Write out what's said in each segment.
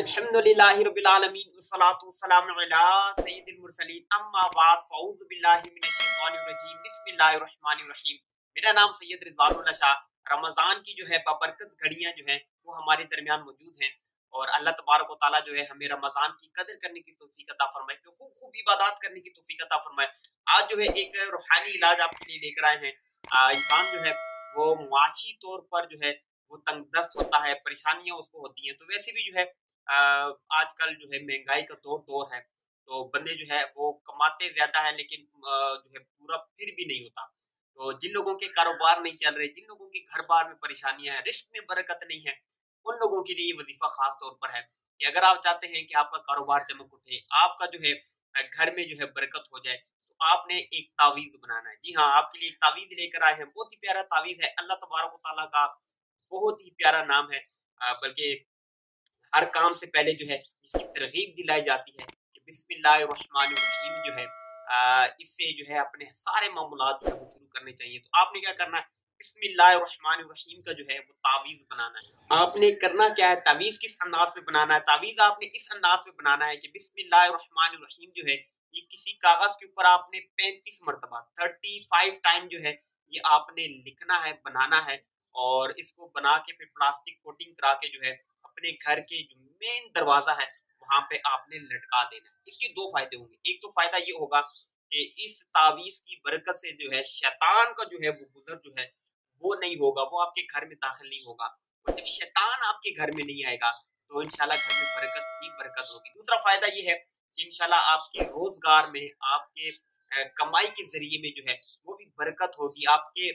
अल्हम्दुलिल्लाहि रब्बिल आलमीन वस्सलातु वस्सलामु अला सय्यिदिल मुरसलीन अम्मा बाद फ़अऊज़ु बिल्लाहि मिनश शैतानिर रजीम बिस्मिल्लाहिर रहमानिर रहीम। मेरा नाम सैयद रिज़वानुल्लाह शाह। रमज़ान की जो है बाबरकत घड़ियाँ जो हैं वो हमारे दरमियान मौजूद हैं और अल्लाह तबारक व तआला जो है हमें रमज़ान की कदर करने की तौफ़ीक अता फ़रमाए, तो खूब-खूब इबादत करने की तौफ़ीक अता फ़रमाए। आज जो है एक रूहानी इलाज आपके लिए लेकर आए हैं। इंसान जो है वो मुआशी तौर पर जो है वो तंगदस्त होता है, परेशानियाँ उसको होती हैं। तो वैसे भी जो है आजकल जो है महँगाई का दौर है, तो बंदे जो है वो कमाते ज़्यादा हैं लेकिन जो है पूरा फिर भी नहीं होता। तो जिन लोगों के कारोबार नहीं चल रहे, जिन लोगों के घर-बार में परेशानियाँ हैं, रिज़्क में बरकत नहीं है, उन लोगों के लिए ये वज़ीफ़ा ख़ास तौर पर है कि अगर आप चाहते हैं कि आपका कारोबार चमक उठे, आपका जो है घर में जो है बरकत हो जाए, तो आपने एक तावीज़ बनाना है। जी हाँ, आपके लिए एक तावीज़ लेकर आए हैं, बहुत ही प्यारा तावीज़ है। अल्लाह तबारक व तआला का बहुत ही प्यारा नाम है। बल्कि हर काम से पहले जो है इसकी तरगीब दिलाई जाती है कि बिस्मिल्लाहिर्रहमानिर्रहीम जो है इससे जो है अपने सारे मामूलात जो है वो शुरू करने चाहिए। तो आपने क्या करना है, बिस्मिल्लाहिर्रहमानिर्रहीम का जो है वो तावीज़ बनाना है। आपने करना क्या है, तावीज़ किस अंदाज़ में बनाना है, तावीज़ आपने इस अंदाज़ में बनाना है कि बिस्मिल्लाहिर्रहमानिर्रहीम जो है ये किसी कागज़ के ऊपर आपने 35 मरतबा 35 टाइम जो है ये आपने लिखना है, बनाना है और इसको बना के फिर प्लास्टिक कोटिंग करा के जो है अपने घर के जो मेन दरवाज़ा है, वहाँ पे आपने लटका देना है। इसके 2 फ़ायदे होंगे। एक तो फ़ायदा ये होगा कि इस तावीज़ की बरकत से जो है शैतान का जो है वो गुज़र जो है, वो नहीं होगा, वो आपके घर में दाखिल नहीं होगा। और जब शैतान आपके घर में नहीं आएगा, तो इंशाल्लाह घर में बरकत ही बरकत होगी। दूसरा फ़ायदा ये है कि इंशाल्लाह आपके रोज़गार में, आपके कमाई के ज़रिए में जो है, वो भी बरकत होगी, आपके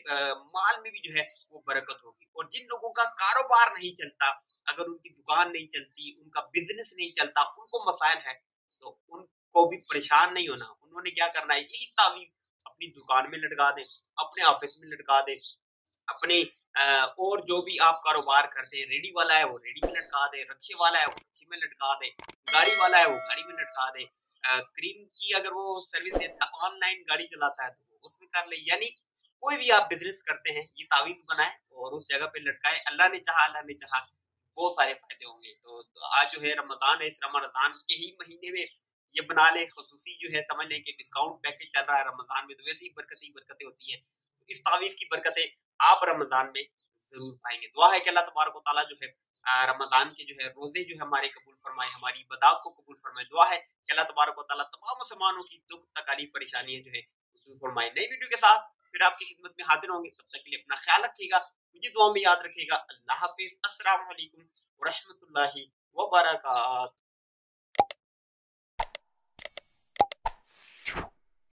माल में भी जो है वो बरकत होगी। और जिन लोगों का कारोबार नहीं चलता, अगर उनकी दुकान नहीं चलती, उनका बिज़नेस नहीं चलता, उनको मसाइल है, तो उनको भी परेशान नहीं होना। उन्होंने क्या करना है, यही तावीज़ अपनी दुकान में लटका दें, अपने ऑफ़िस में लटका दें, अपने और जो भी आप कारोबार करते हैं, रेडी वाला है वो रेडी में लटका दे, रिक्शे वाला है वो रिक्शे में लटका दे, गाड़ी वाला है वो गाड़ी में लटका दे। क्रीम की अगर वो सर्विस देता है, ऑनलाइन गाड़ी चलाता है तो वो उसमें कर ले। यानी कोई भी आप बिज़नेस करते हैं, ये तावीज़ बनाएँ और उस जगह पे लटकाएँ। अल्लाह ने चाहा बहुत सारे फ़ायदे होंगे। तो आज जो है रमज़ान है, इस रमज़ान के ही महीने में ये बना लें, ख़ुसूसी जो है समझ लें कि डिस्काउंट पैकेज चल रहा है रमज़ान में, तो वैसे ही बरकतें ही बरकतें होती हैं। इस तावीज़ की बरकतें आप रमज़ान में ज़रूर पाएँगे। दुआ है कि अल्लाह तबारक व तआला जो है रमज़ान के जो है रोज़े जो है हमारे कबूल फ़रमाए, हमारी इबादत को कबूल फ़रमाए। दुआ है कि अल्लाह तबारक व तआला तमाम मुसलमानों की दुःख, तकलीफ़, परेशानियाँ जो है दूर फ़रमाए। नई वीडियो के साथ फिर आपकी खिदमत में हाज़िर होंगे। तब तक के लिए अपना ख़्याल रखिएगा, मुझे दुआ में याद रखिएगा। अल्लाह हाफ़िज़। अस्सलामु अलैकुम व रहमतुल्लाहि व बरकातहू।